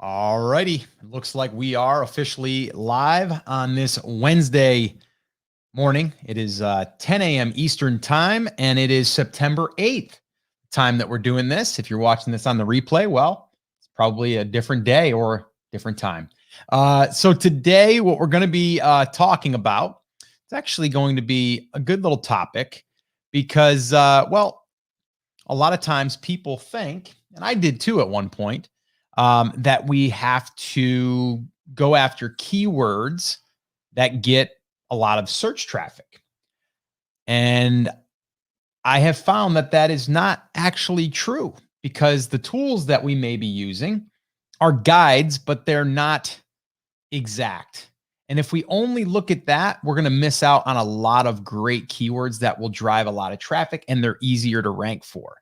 All righty. Looks like we are officially live on this Wednesday morning. It is 10 a.m. Eastern time, and it is September 8th time that we're doing this. If you're watching this on the replay, well, it's probably a different day or different time. So today, what we're going to be talking about, it's actually going to be a good little topic because, well, a lot of times people think, and I did too at one point, that we have to go after keywords that get a lot of search traffic. And I have found that that is not actually true because the tools that we may be using are guides, but they're not exact. And if we only look at that, we're going to miss out on a lot of great keywords that will drive a lot of traffic and they're easier to rank for.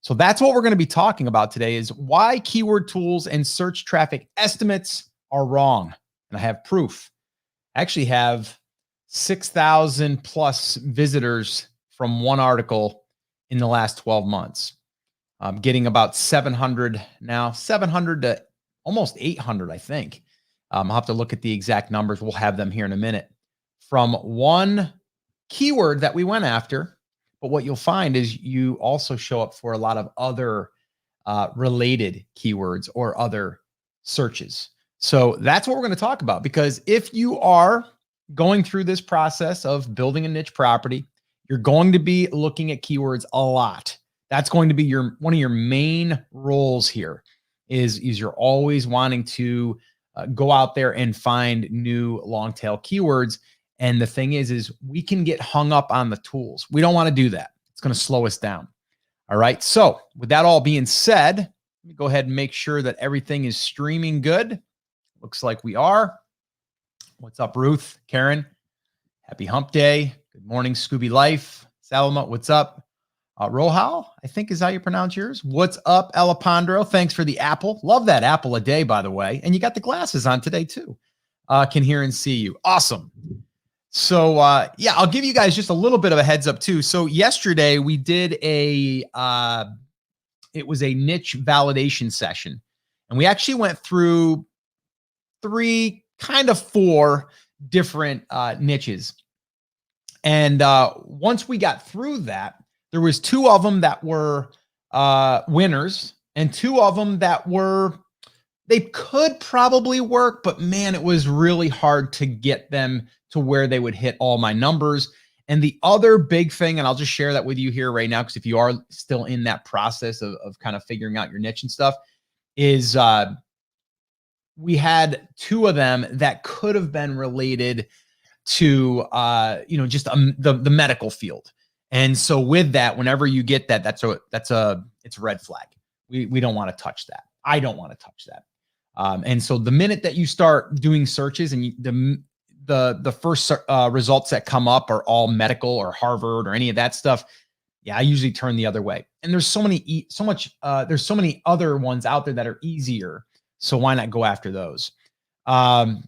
So that's what we're going to be talking about today is why keyword tools and search traffic estimates are wrong. And I have proof. I actually have 6,000 plus visitors from one article in the last 12 months. I'm getting about 700 now, 700 to almost 800, I think. I'll have to look at the exact numbers. We'll have them here in a minute. From one keyword that we went after, but what you'll find is you also show up for a lot of other related keywords or other searches. So that's what we're going to talk about, because if you are going through this process of building a niche property, you're going to be looking at keywords a lot. That's going to be one of your main roles here is you're always wanting to go out there and find new long tail keywords. And the thing is we can get hung up on the tools. We don't want to do that. It's going to slow us down. All right. So with that all being said, let me go ahead and make sure that everything is streaming good. Looks like we are. What's up, Ruth? Karen? Happy hump day. Good morning, Scooby Life. Salma, what's up? Rohal, I think is how you pronounce yours. What's up, Alejandro? Thanks for the apple. Love that apple a day, by the way. And you got the glasses on today, too. Can hear and see you. Awesome. So, yeah, I'll give you guys just a little bit of a heads up, too. So yesterday we did it was a niche validation session. And we actually went through four different niches. And once we got through that, there was two of them that were winners and two of them that they could probably work, but man, it was really hard to get them to where they would hit all my numbers. And the other big thing, and I'll just share that with you here right now, because if you are still in that process of kind of figuring out your niche and stuff, is we had two of them that could have been related to, just the medical field. And so with that, whenever you get that, it's a red flag. We don't want to touch that. I don't want to touch that. And so the minute that you start doing searches and the first results that come up are all medical or Harvard or any of that stuff, yeah, I usually turn the other way. And there's so many other ones out there that are easier. So why not go after those? And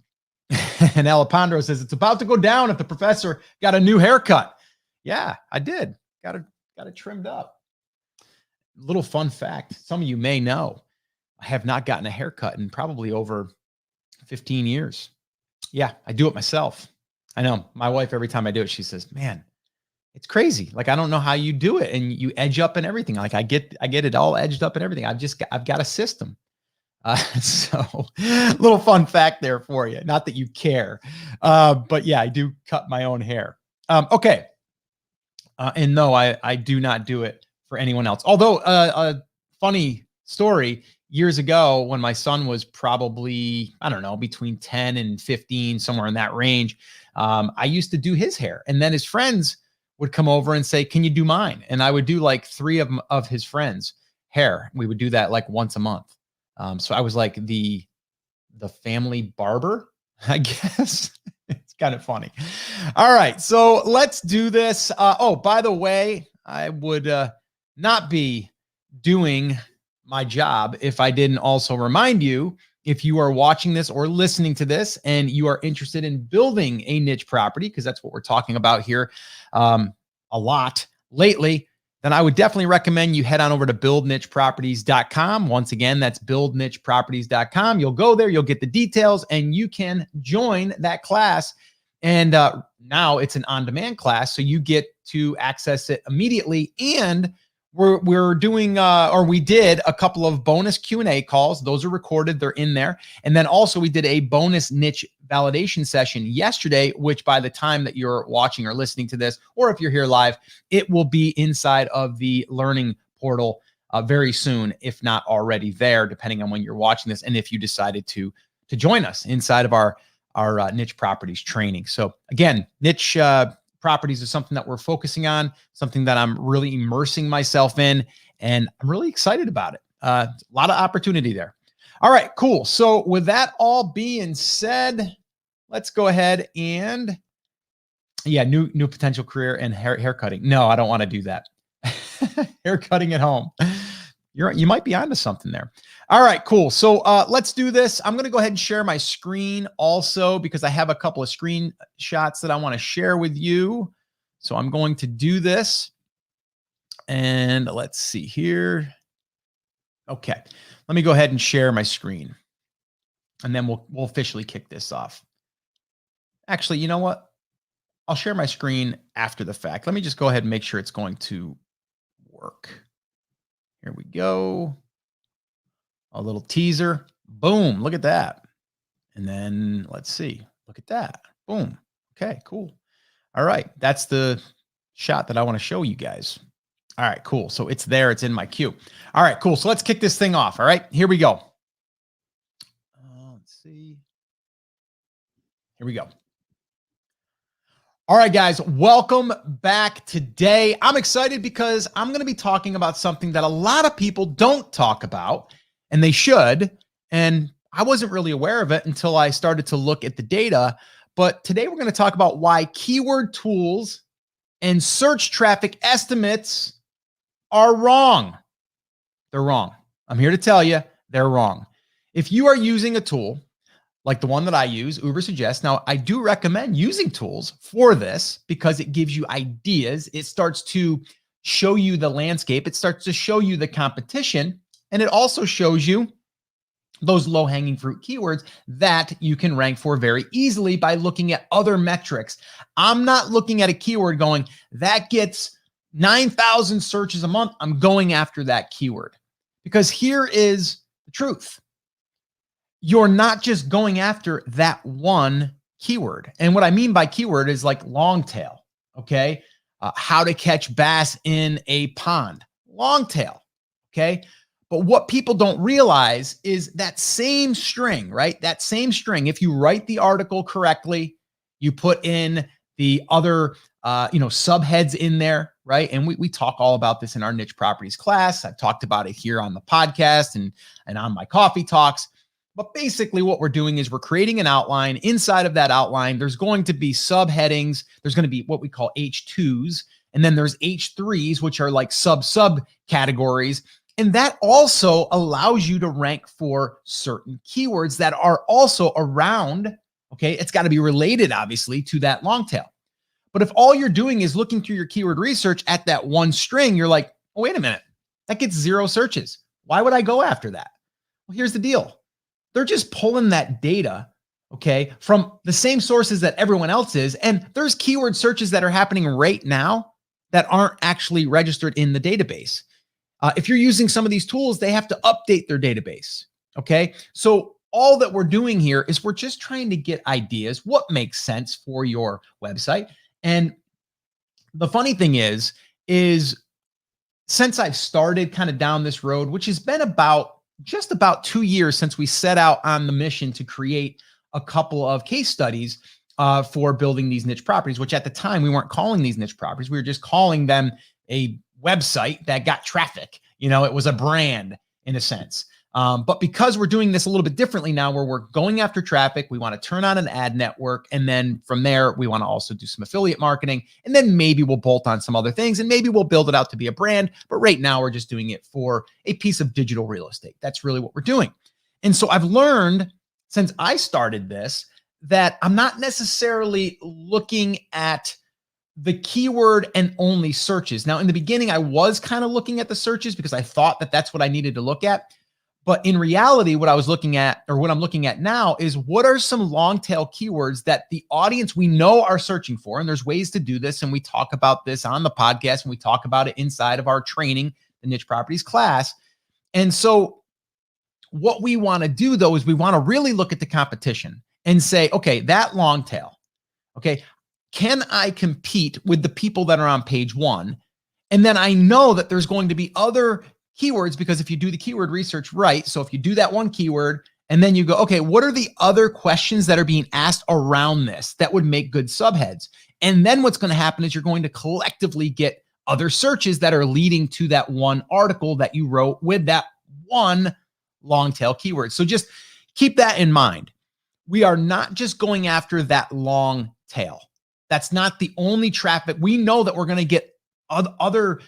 Alejandro says it's about to go down if the professor got a new haircut. Yeah, I did. Got it trimmed up. Little fun fact. Some of you may know, I have not gotten a haircut in probably over 15 years. Yeah, I do it myself. I know my wife, every time I do it, she says, man, it's crazy. Like, I don't know how you do it. And you edge up and everything. Like I get it all edged up and everything. I've got a system. So little fun fact there for you. Not that you care. But yeah, I do cut my own hair. Okay. And no, I do not do it for anyone else. Although a funny story, years ago when my son was probably, I don't know, between 10 and 15, somewhere in that range, I used to do his hair. And then his friends would come over and say, can you do mine? And I would do like 3 of his friends' hair. We would do that like once a month. So I was like the family barber, I guess. It's kind of funny. All right, so let's do this. Oh, by the way, I would not be doing my job if I didn't also remind you, if you are watching this or listening to this and you are interested in building a niche property, because that's what we're talking about here a lot lately, then I would definitely recommend you head on over to buildnicheproperties.com. Once again, that's buildnicheproperties.com. You'll go there, you'll get the details, and you can join that class. And now it's an on-demand class, so you get to access it immediately. And we're doing, or we did a couple of bonus Q&A calls. Those are recorded. They're in there. And then also we did a bonus niche validation session yesterday, which by the time that you're watching or listening to this, or if you're here live, it will be inside of the learning portal very soon, if not already there, depending on when you're watching this. And if you decided to join us inside of our niche properties training. So again, niche properties is something that we're focusing on, something that I'm really immersing myself in, and I'm really excited about it. A lot of opportunity there. All right, cool. So with that all being said, let's go ahead and new potential career and hair cutting. No, I don't want to do that. Hair cutting at home. You might be onto something there. All right, cool. So let's do this. I'm going to go ahead and share my screen also because I have a couple of screenshots that I want to share with you. So I'm going to do this. And let's see here. Okay, let me go ahead and share my screen. And then we'll officially kick this off. Actually, you know what? I'll share my screen after the fact. Let me just go ahead and make sure it's going to work. Here we go. A little teaser. Boom. Look at that. And then let's see. Look at that. Boom. Okay, cool. All right. That's the shot that I want to show you guys. All right, cool. So it's there. It's in my queue. All right, cool. So let's kick this thing off. All right, here we go. Let's see. Here we go. All right, guys, welcome back today. I'm excited because I'm going to be talking about something that a lot of people don't talk about, and they should. And I wasn't really aware of it until I started to look at the data. But today we're going to talk about why keyword tools and search traffic estimates are wrong. They're wrong. I'm here to tell you they're wrong. If you are using a tool like the one that I use, Ubersuggest. Now, I do recommend using tools for this because it gives you ideas. It starts to show you the landscape. It starts to show you the competition. And it also shows you those low-hanging fruit keywords that you can rank for very easily by looking at other metrics. I'm not looking at a keyword going, that gets 9,000 searches a month. I'm going after that keyword. Because here is the truth. You're not just going after that one keyword. And what I mean by keyword is like long tail, okay? How to catch bass in a pond, long tail, okay? But what people don't realize is that same string, right? That same string, if you write the article correctly, you put in the other, subheads in there, right? And we talk all about this in our niche properties class. I've talked about it here on the podcast and on my coffee talks. But basically what we're doing is we're creating an outline. Inside of that outline, there's going to be subheadings. There's going to be what we call H2s. And then there's H3s, which are like sub categories. And that also allows you to rank for certain keywords that are also around, okay? It's got to be related, obviously, to that long tail. But if all you're doing is looking through your keyword research at that one string, you're like, oh, wait a minute, that gets 0 searches. Why would I go after that? Well, here's the deal. They're just pulling that data, okay, from the same sources that everyone else is. And there's keyword searches that are happening right now that aren't actually registered in the database. If you're using some of these tools, they have to update their database, okay? So all that we're doing here is we're just trying to get ideas, what makes sense for your website. And the funny thing is since I've started kind of down this road, which has been just about 2 years since we set out on the mission to create a couple of case studies for building these niche properties, which at the time we weren't calling these niche properties. We were just calling them a website that got traffic. It was a brand in a sense. But because we're doing this a little bit differently now, where we're going after traffic, we want to turn on an ad network. And then from there, we want to also do some affiliate marketing. And then maybe we'll bolt on some other things and maybe we'll build it out to be a brand. But right now we're just doing it for a piece of digital real estate. That's really what we're doing. And so I've learned since I started this, that I'm not necessarily looking at the keyword and only searches. Now, in the beginning, I was kind of looking at the searches because I thought that that's what I needed to look at. But in reality, what I was looking at, or what I'm looking at now, is what are some long tail keywords that the audience we know are searching for? And there's ways to do this. And we talk about this on the podcast, and we talk about it inside of our training, the Niche Properties class. And so what we want to do, though, is we want to really look at the competition and say, okay, that long tail, okay, can I compete with the people that are on page one? And then I know that there's going to be other keywords, because if you do the keyword research right, so if you do that one keyword and then you go, okay, what are the other questions that are being asked around this that would make good subheads? And then what's going to happen is you're going to collectively get other searches that are leading to that one article that you wrote with that one long tail keyword. So just keep that in mind. We are not just going after that long tail. That's not the only traffic. We know that we're going to get other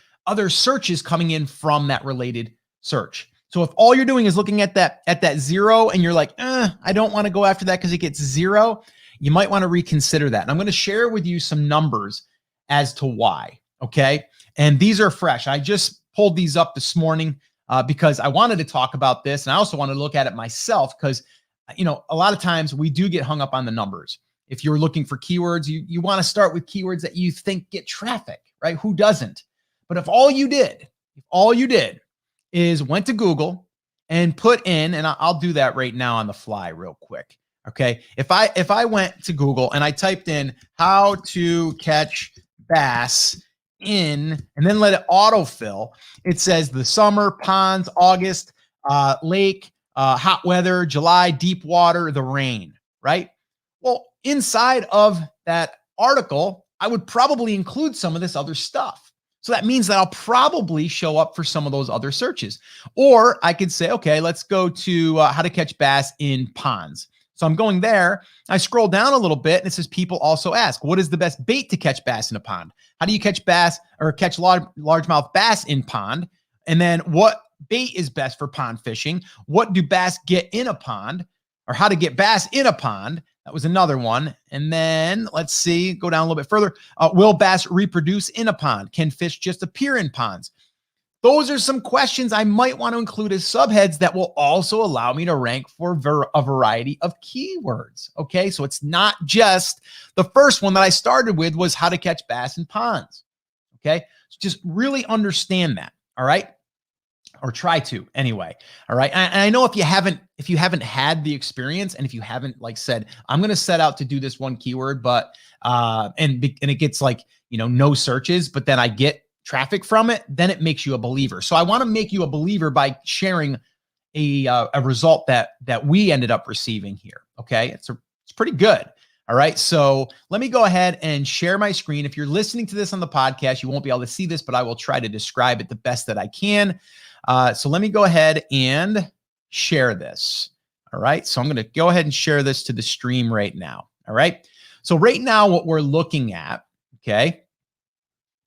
searches coming in from that related search. So if all you're doing is looking at that zero and you're like, I don't want to go after that because it gets zero, you might want to reconsider that. And I'm going to share with you some numbers as to why. Okay. And these are fresh. I just pulled these up this morning because I wanted to talk about this. And I also wanted to look at it myself because, you know, a lot of times we do get hung up on the numbers. If you're looking for keywords, you want to start with keywords that you think get traffic, right? Who doesn't? But if all you did is went to Google and put in, and I'll do that right now on the fly real quick. Okay. If I went to Google and I typed in how to catch bass in, and then let it autofill, it says the summer, ponds, August, lake, hot weather, July, deep water, the rain, right? Well, inside of that article, I would probably include some of this other stuff. So that means that I'll probably show up for some of those other searches. Or I could say, okay, let's go to how to catch bass in ponds. So I'm going there. I scroll down a little bit and it says people also ask, what is the best bait to catch bass in a pond? How do you catch bass or catch largemouth bass in pond? And then what bait is best for pond fishing? What do bass get in a pond? Or how to get bass in a pond? That was another one. And then let's see, go down a little bit further. Will bass reproduce in a pond? Can fish just appear in ponds? Those are some questions I might want to include as subheads that will also allow me to rank for a variety of keywords. Okay, so it's not just the first one that I started with was how to catch bass in ponds. Okay, so just really understand that. All right. Or try to anyway. All right. And I know if you haven't had the experience, and if you haven't like said, I'm going to set out to do this one keyword, but and it gets like, you know, no searches, but then I get traffic from it, then it makes you a believer. So I want to make you a believer by sharing a result that we ended up receiving here. Okay. It's pretty good. All right. So let me go ahead and share my screen. If you're listening to this on the podcast, you won't be able to see this, but I will try to describe it the best that I can. So let me go ahead and share this. All right. So I'm going to go ahead and share this to the stream right now. All right. So right now, what we're looking at, okay,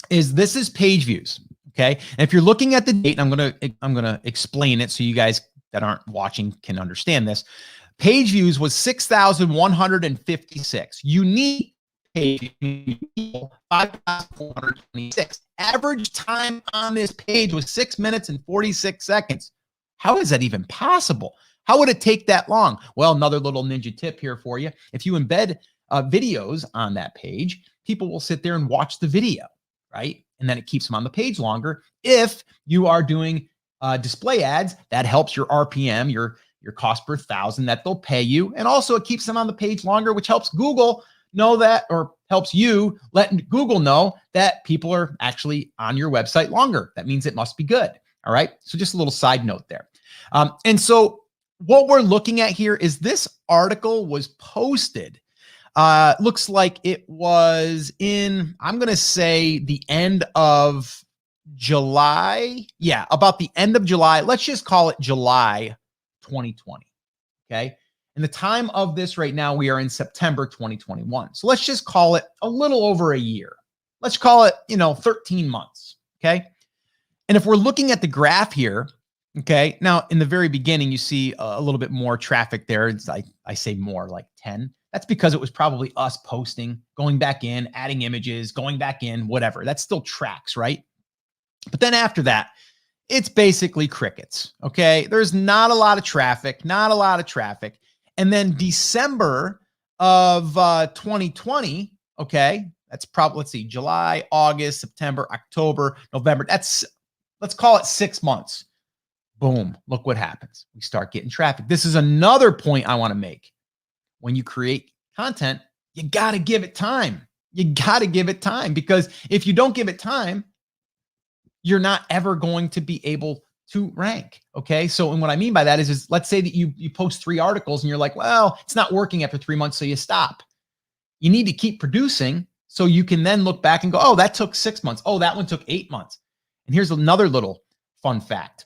this is page views. Okay. And if you're looking at the date, I'm going to explain it so you guys that aren't watching can understand this. Page views was 6,156. Unique page views, 5,426. Average time on this page was 6 minutes and 46 seconds. How is that even possible? How would it take that long? Well, another little ninja tip here for you. If you embed videos on that page, people will sit there and watch the video, right? And then it keeps them on the page longer. If you are doing display ads, that helps your RPM, your cost per thousand that they'll pay you. And also it keeps them on the page longer, which helps Google know that, or helps you let Google know that people are actually on your website longer. That means it must be good. All right. So just a little side note there. And so what we're looking at here is this article was posted. Looks like it was in, I'm going to say the end of July. Yeah, about the end of July. Let's just call it July 2020. Okay. And the time of this right now, we are in September 2021. So let's just call it a little over a year. Let's call it, 13 months. Okay. And if we're looking at the graph here, Okay. Now, in the very beginning, you see a little bit more traffic there. It's like, I say more, like 10. That's because it was probably us posting, going back in, adding images, going back in, whatever. That still tracks, right? But then after that, it's basically crickets. Okay. There's not a lot of traffic, not a lot of traffic. And then December of 2020, okay, that's probably, let's see, July, August, September, October, November. Let's call it 6 months. Boom, look what happens. We start getting traffic. This is another point I want to make. When you create content, you got to give it time. You got to give it time, because if you don't give it time, you're not ever going to be able to rank. Okay. So, and what I mean by that is let's say that you post 3 articles and you're like, well, it's not working after 3 months. So you stop. You need to keep producing so you can then look back and go, oh, that took 6 months. Oh, that one took 8 months. And here's another little fun fact.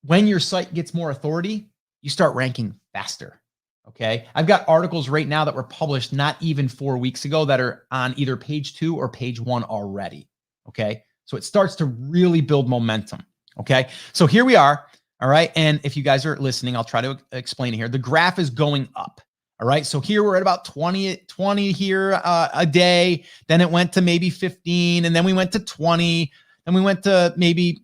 When your site gets more authority, you start ranking faster. Okay. I've got articles right now that were published not even 4 weeks ago that are on either page 2 or page 1 already. Okay. So it starts to really build momentum. Okay. So here we are. All right. And if you guys are listening, I'll try to explain it here. The graph is going up. All right. So here we're at about 20 here a day. Then it went to maybe 15. And then we went to 20. Then we went to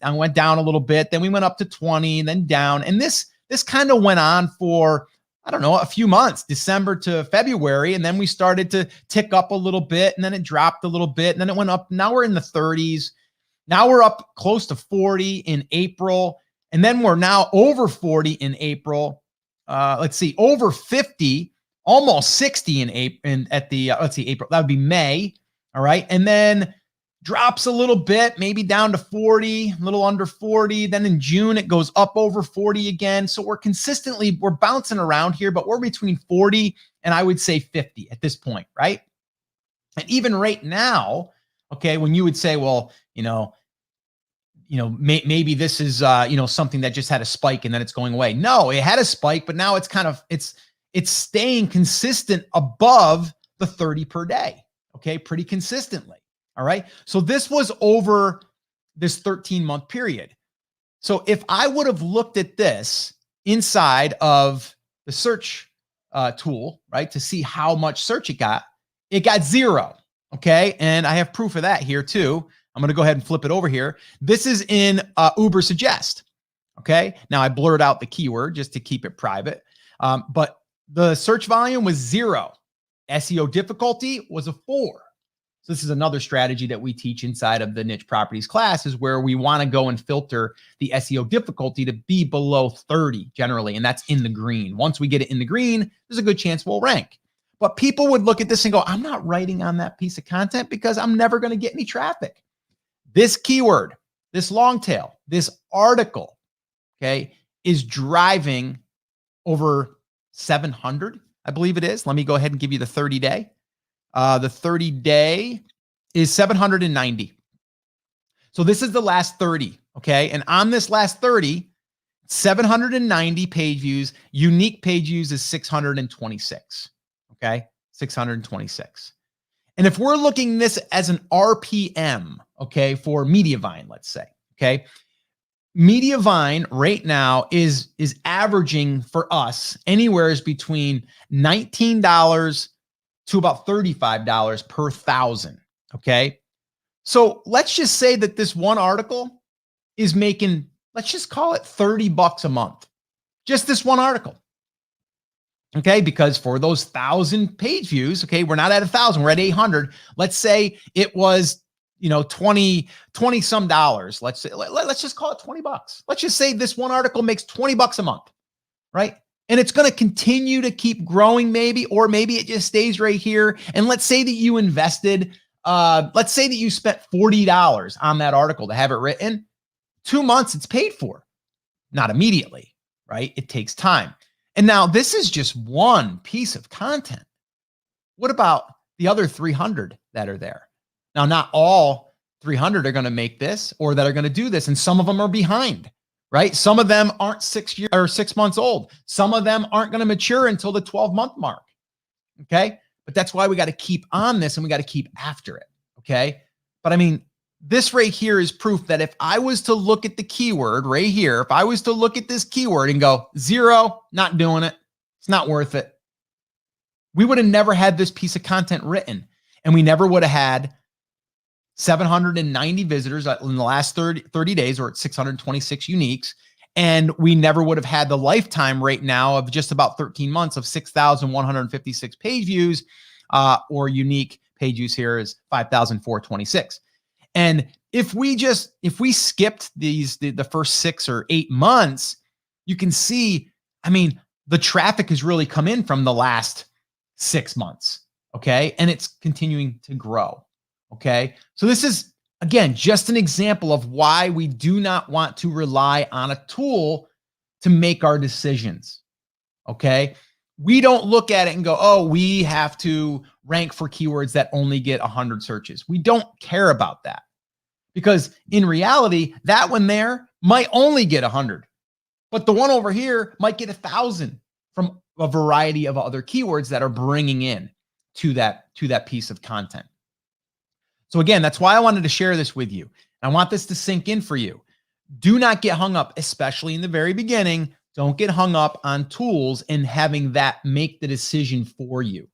I went down a little bit. Then we went up to 20, then down. And this kind of went on for, I don't know, a few months, December to February. And then we started to tick up a little bit, and then it dropped a little bit, and then it went up. Now we're in the 30s. Now we're up close to 40 in April. And then we're now over 40 in April. Let's see, over 50, almost 60 in April. April, that would be May. All right. And then drops a little bit, maybe down to 40, a little under 40. Then in June, it goes up over 40 again. So we're bouncing around here, but we're between 40 and I would say 50 at this point, right? And even right now, okay, when you would say, well, maybe this is, something that just had a spike and then it's going away. No, it had a spike, but now it's it's staying consistent above the 30 per day. Okay. Pretty consistently. All right. So this was over this 13-month period. So if I would have looked at this inside of the search tool, right, to see how much search it got 0. Okay. And I have proof of that here too. I'm going to go ahead and flip it over here. This is in Uber Suggest. Okay. Now I blurred out the keyword just to keep it private. But the search volume was 0. SEO difficulty was a 4. So this is another strategy that we teach inside of the niche properties class, is where we want to go and filter the SEO difficulty to be below 30 generally. And that's in the green. Once we get it in the green, there's a good chance we'll rank. But people would look at this and go, I'm not writing on that piece of content because I'm never going to get any traffic. This keyword, this long tail, this article, okay, is driving over 700, I believe it is. Let me go ahead and give you the 30-day. The 30-day is 790. So this is the last 30. Okay. And on this last 30, 790 page views, unique page views is 626. Okay. 626. And if we're looking this as an RPM, okay, for Mediavine, let's say, okay, Mediavine right now is averaging for us anywhere between $19 to about $35 per 1,000. Okay. So let's just say that this one article is making, let's just call it $30 a month. Just this one article. Okay. Because for those 1,000 page views, okay, we're not at 1,000, we're at 800. Let's say it was, 20 some dollars. Let's just call it $20. Let's just say this one article makes $20 a month, right? And it's going to continue to keep growing maybe, or maybe it just stays right here. And let's say that you invested, let's say that you spent $40 on that article to have it written. 2 months, it's paid for. Not immediately, right? It takes time. And now this is just one piece of content. What about the other 300 that are there? Now, not all 300 are going to make this or that are going to do this. And some of them are behind. Right? Some of them aren't 6 years or 6 months old. Some of them aren't going to mature until the 12-month mark. Okay. But that's why we got to keep on this and we got to keep after it. Okay. But I mean, this right here is proof that if I was to look at the keyword right here, if I was to look at this keyword and go 0, not doing it, it's not worth it, we would have never had this piece of content written, and we never would have had 790 visitors in the last 30 days, or at 626 uniques. And we never would have had the lifetime right now of just about 13 months of 6,156 page views, or unique page views here is 5,426. And if we skipped the first 6 or 8 months, you can see, I mean, the traffic has really come in from the last 6 months. Okay. And it's continuing to grow. Okay. So this is, again, just an example of why we do not want to rely on a tool to make our decisions. Okay. We don't look at it and go, oh, we have to rank for keywords that only get 100 searches. We don't care about that, because in reality, that one there might only get 100, but the one over here might get 1,000 from a variety of other keywords that are bringing in to that piece of content. So again, that's why I wanted to share this with you. I want this to sink in for you. Do not get hung up, especially in the very beginning. Don't get hung up on tools and having that make the decision for you.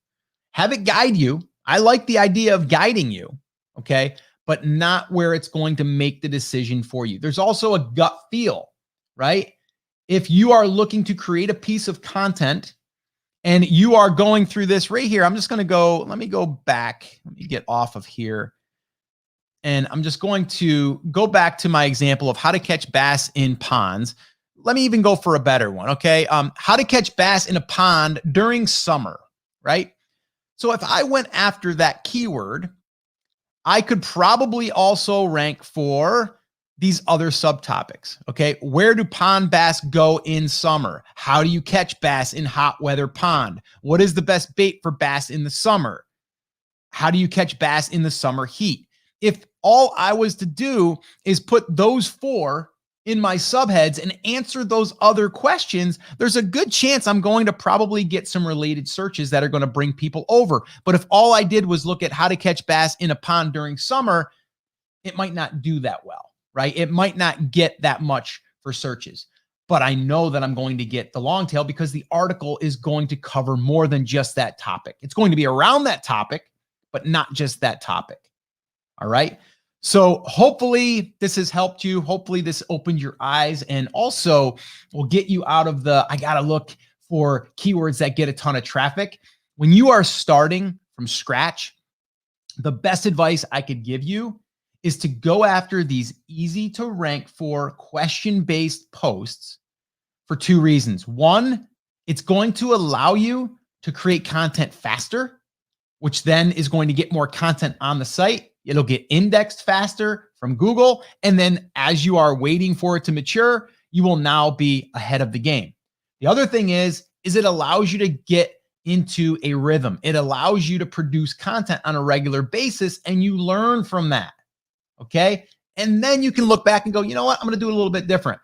Have it guide you. I like the idea of guiding you, okay, but not where it's going to make the decision for you. There's also a gut feel, right? If you are looking to create a piece of content and you are going through this right here, I'm just going to go, let me go back. Let me get off of here. And I'm just going to go back to my example of how to catch bass in ponds. Let me even go for a better one, okay? How to catch bass in a pond during summer, right? So if I went after that keyword, I could probably also rank for these other subtopics, okay? Where do pond bass go in summer? How do you catch bass in hot weather pond? What is the best bait for bass in the summer? How do you catch bass in the summer heat? If all I was to do is put those 4 in my subheads and answer those other questions, there's a good chance I'm going to probably get some related searches that are going to bring people over. But if all I did was look at how to catch bass in a pond during summer, it might not do that well, right? It might not get that much for searches. But I know that I'm going to get the long tail because the article is going to cover more than just that topic. It's going to be around that topic, but not just that topic. All right. So hopefully this has helped you. Hopefully this opened your eyes and also will get you out of the, I got to look for keywords that get a ton of traffic. When you are starting from scratch, the best advice I could give you is to go after these easy to rank for question-based posts for 2 reasons. One, it's going to allow you to create content faster, which then is going to get more content on the site. It'll get indexed faster from Google. And then as you are waiting for it to mature, you will now be ahead of the game. The other thing is it allows you to get into a rhythm. It allows you to produce content on a regular basis and you learn from that. Okay. And then you can look back and go, you know what? I'm going to do it a little bit different,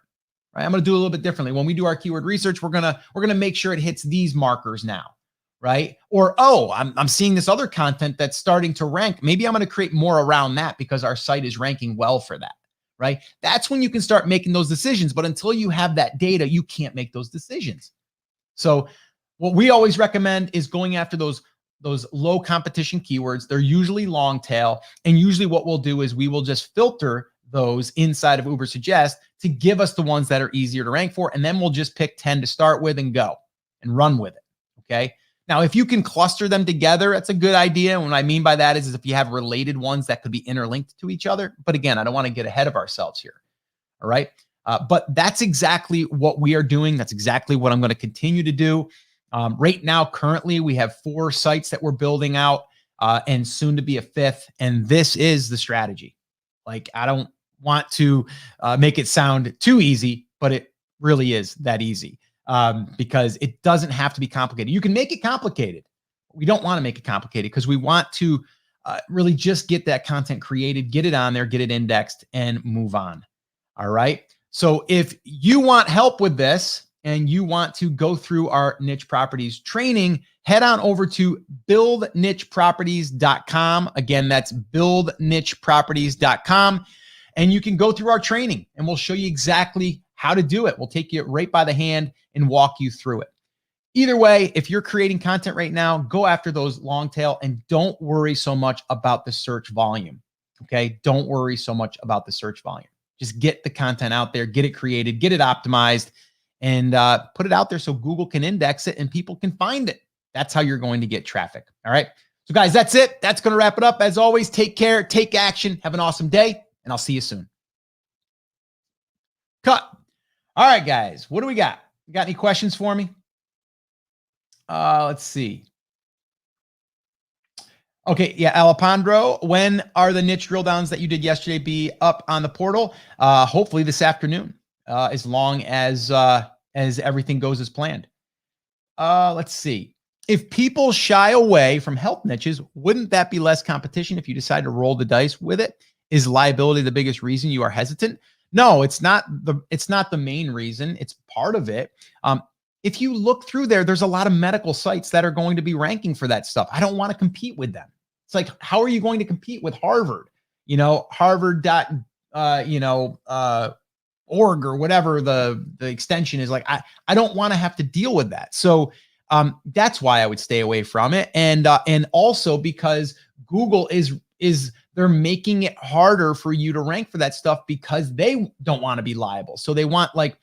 right? I'm going to do it a little bit differently. When we do our keyword research, we're going to make sure it hits these markers now. Right? Or, oh, I'm seeing this other content that's starting to rank. Maybe I'm going to create more around that because our site is ranking well for that, right? That's when you can start making those decisions. But until you have that data, you can't make those decisions. So what we always recommend is going after those low competition keywords. They're usually long tail. And usually what we'll do is we will just filter those inside of Ubersuggest to give us the ones that are easier to rank for. And then we'll just pick 10 to start with and go and run with it. Okay. Now, if you can cluster them together, that's a good idea. And what I mean by that is if you have related ones that could be interlinked to each other. But again, I don't want to get ahead of ourselves here. All right. But that's exactly what we are doing. That's exactly what I'm going to continue to do. Right now, currently, we have 4 sites that we're building out and soon to be a 5th. And this is the strategy. Like, I don't want to make it sound too easy, but it really is that easy. Because it doesn't have to be complicated. You can make it complicated. We don't want to make it complicated because we want to really just get that content created, get it on there, get it indexed, and move on. All right. So if you want help with this, and you want to go through our niche properties training, head on over to buildnicheproperties.com. Again, that's buildnicheproperties.com. And you can go through our training and we'll show you exactly how to do it. We'll take you right by the hand and walk you through it. Either way, if you're creating content right now, go after those long tail and don't worry so much about the search volume. Okay. Don't worry so much about the search volume. Just get the content out there, get it created, get it optimized, and put it out there so Google can index it and people can find it. That's how you're going to get traffic. All right. So guys, that's it. That's going to wrap it up. As always, take care, take action, have an awesome day, and I'll see you soon. Cut. All right, guys, what do we got? You got any questions for me? Let's see. Okay, yeah, Alejandro, when are the niche drill downs that you did yesterday be up on the portal? Hopefully this afternoon, as long as everything goes as planned. Let's see. If people shy away from help niches, wouldn't that be less competition if you decide to roll the dice with it? Is liability the biggest reason you are hesitant? No, it's not the main reason. It's part of it. If you look through there, there's a lot of medical sites that are going to be ranking for that stuff. I don't want to compete with them. It's like, how are you going to compete with Harvard? Harvard org or whatever the extension is. Like, I don't want to have to deal with that. So that's why I would stay away from it. And also because Google they're making it harder for you to rank for that stuff because they don't want to be liable. So they want like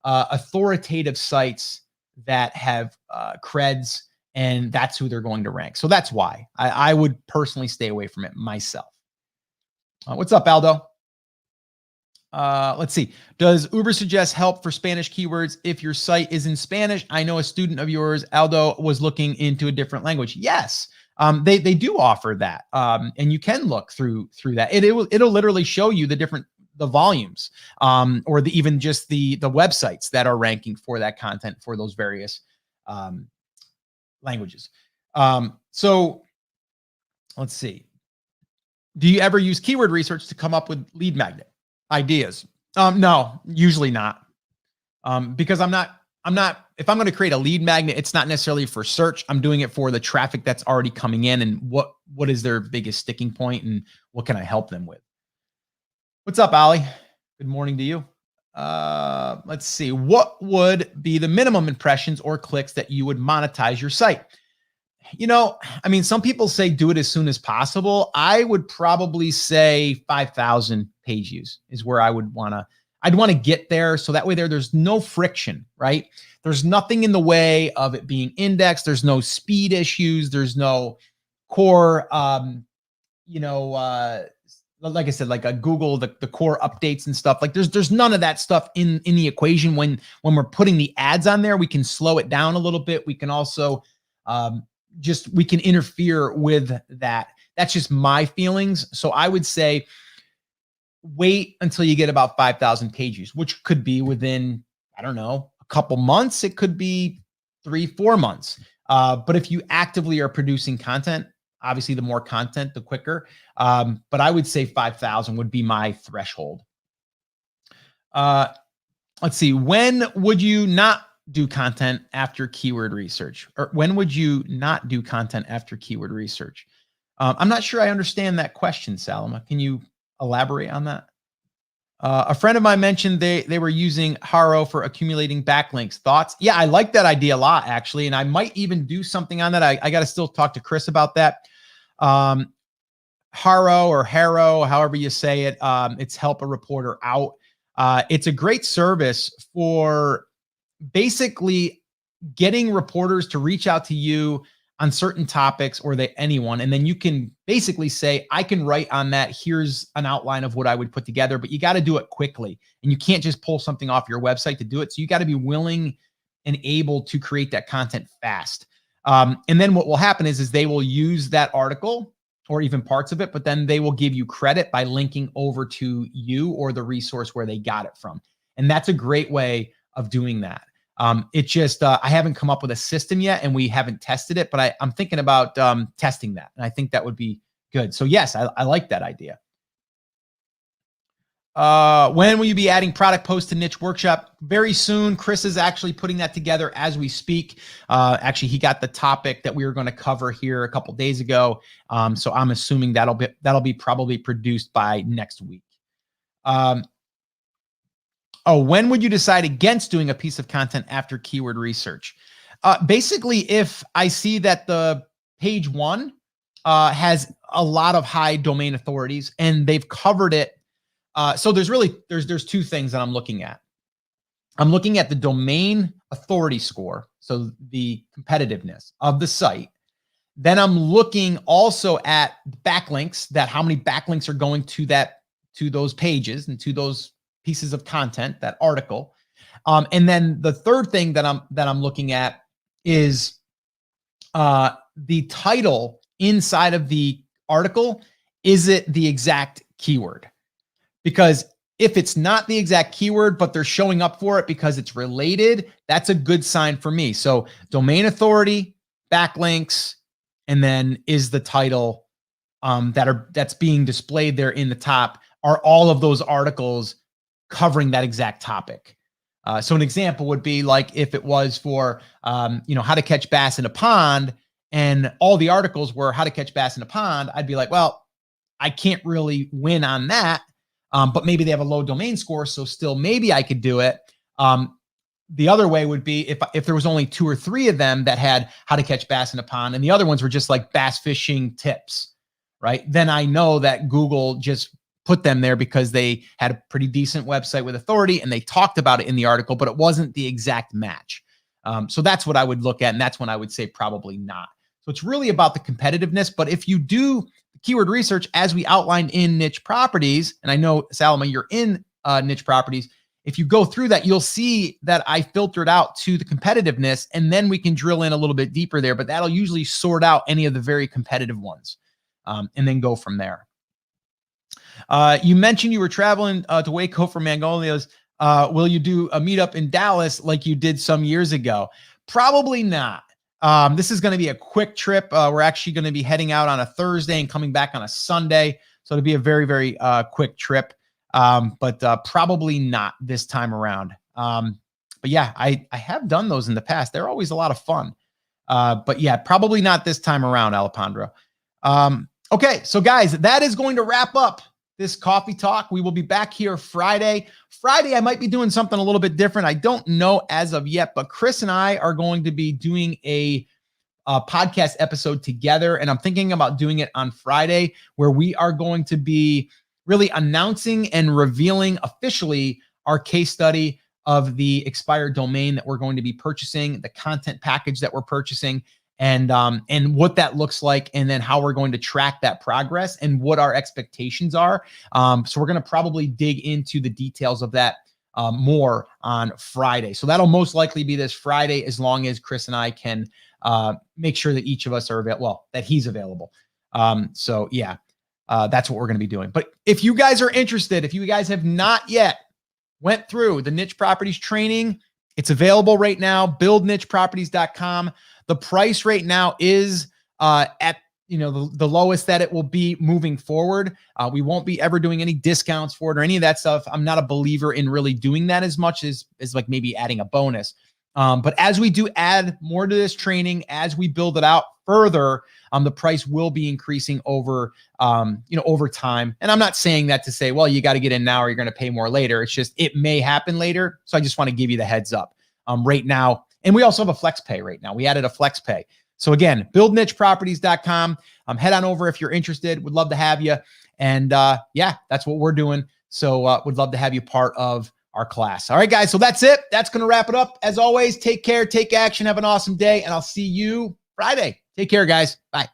authoritative sites that have creds, and that's who they're going to rank. So that's why I would personally stay away from it myself. What's up, Aldo? Let's see. Does Uber suggest help for Spanish keywords if your site is in Spanish? I know a student of yours, Aldo, was looking into a different language. Yes, they do offer that, and you can look through that. It'll literally show you the volumes, or even just the websites that are ranking for that content for those various languages. So let's see. Do you ever use keyword research to come up with lead magnet ideas? No, usually not. Because I'm not, if I'm going to create a lead magnet, it's not necessarily for search. I'm doing it for the traffic that's already coming in and what is their biggest sticking point and what can I help them with? What's up, Ali? Good morning to you. Let's see. What would be the minimum impressions or clicks that you would monetize your site? Some people say do it as soon as possible. I would probably say 5,000 page views is where I'd want to get there. So that way there's no friction, right? There's nothing in the way of it being indexed. There's no speed issues. There's no core, like I said, like a Google, the core updates and stuff. Like there's none of that stuff in the equation. When we're putting the ads on there, we can slow it down a little bit. We can also we can interfere with that. That's just my feelings. So I would say wait until you get about 5,000 page views, which could be within, I don't know, a couple months. It could be 3-4 months. But if you actively are producing content, obviously the more content, the quicker. But I would say 5,000 would be my threshold. Let's see. When would you not do content after keyword research? Or when would you not do content after keyword research? I'm not sure I understand that question, Salama. Can you elaborate on that? A friend of mine mentioned they were using Haro for accumulating backlinks. Thoughts? Yeah, I like that idea a lot, actually. And I might even do something on that. I got to still talk to Chris about that. Haro or Haro, however you say it, it's help a reporter out. It's a great service for basically getting reporters to reach out to you on certain topics or anyone. And then you can basically say, I can write on that. Here's an outline of what I would put together, but you got to do it quickly. And you can't just pull something off your website to do it. So you got to be willing and able to create that content fast. And then what will happen is they will use that article or even parts of it, but then they will give you credit by linking over to you or the resource where they got it from. And that's a great way of doing that. It just, I haven't come up with a system yet and we haven't tested it, but I'm thinking about testing that. And I think that would be good. So yes, I like that idea. When will you be adding product posts to Niche Workshop? Very soon. Chris is actually putting that together as we speak. Actually, he got the topic that we were going to cover here a couple days ago. So I'm assuming that'll be probably produced by next week. When would you decide against doing a piece of content after keyword research? Basically, if I see that the page one has a lot of high domain authorities and they've covered it. So there's two things that I'm looking at. I'm looking at the domain authority score, so the competitiveness of the site. Then I'm looking also at backlinks, that how many backlinks are going to those pages and to those pieces of content, that article. And then the third thing that I'm looking at is the title inside of the article. Is it the exact keyword? Because if it's not the exact keyword, but they're showing up for it because it's related, that's a good sign for me. So domain authority, backlinks, and then is the title that's being displayed there in the top, are all of those articles covering that exact topic? So an example would be like if it was for, how to catch bass in a pond, and all the articles were how to catch bass in a pond, I'd be like, well, I can't really win on that. But maybe they have a low domain score, so still maybe I could do it. The other way would be if there was only 2 or 3 of them that had how to catch bass in a pond, and the other ones were just like bass fishing tips, right? Then I know that Google just put them there because they had a pretty decent website with authority and they talked about it in the article, but it wasn't the exact match. So that's what I would look at, and that's when I would say probably not. So it's really about the competitiveness. But if you do keyword research, as we outlined in Niche Properties, and I know, Salma, you're in Niche Properties, if you go through that, you'll see that I filtered out to the competitiveness, and then we can drill in a little bit deeper there, but that'll usually sort out any of the very competitive ones, and then go from there. You mentioned you were traveling to Waco for Magnolias. Will you do a meetup in Dallas like you did some years ago? Probably not. This is going to be a quick trip. We're actually going to be heading out on a Thursday and coming back on a Sunday. So it'll be a very, very quick trip, but probably not this time around. But yeah, I have done those in the past. They're always a lot of fun. But yeah, probably not this time around, Alejandro. Okay, so guys, that is going to wrap up this coffee talk. We will be back here Friday. Friday, I might be doing something a little bit different. I don't know as of yet, but Chris and I are going to be doing a podcast episode together, and I'm thinking about doing it on Friday, where we are going to be really announcing and revealing officially our case study of the expired domain that we're going to be purchasing, the content package that we're purchasing, and what that looks like, and then how we're going to track that progress and what our expectations are. So we're going to probably dig into the details of that more on Friday. So that'll most likely be this Friday, as long as Chris and I can make sure that each of us are available, well, that he's available. So yeah, that's what we're going to be doing. But if you guys are interested, if you guys have not yet went through the Niche Properties training, it's available right now, buildnicheproperties.com. The price right now is at the lowest that it will be moving forward. We won't be ever doing any discounts for it or any of that stuff. I'm not a believer in really doing that as much as like maybe adding a bonus. But as we do add more to this training, as we build it out further, the price will be increasing over time. And I'm not saying that to say, well, you got to get in now or you're going to pay more later. It's just, it may happen later. So I just want to give you the heads up right now. And we also have a flex pay right now. We added a flex pay. So again, buildnicheproperties.com. Head on over if you're interested. Would love to have you. And yeah, that's what we're doing. So would love to have you part of our class. All right, guys. So that's it. That's going to wrap it up. As always, take care, take action, have an awesome day, and I'll see you Friday. Take care, guys. Bye.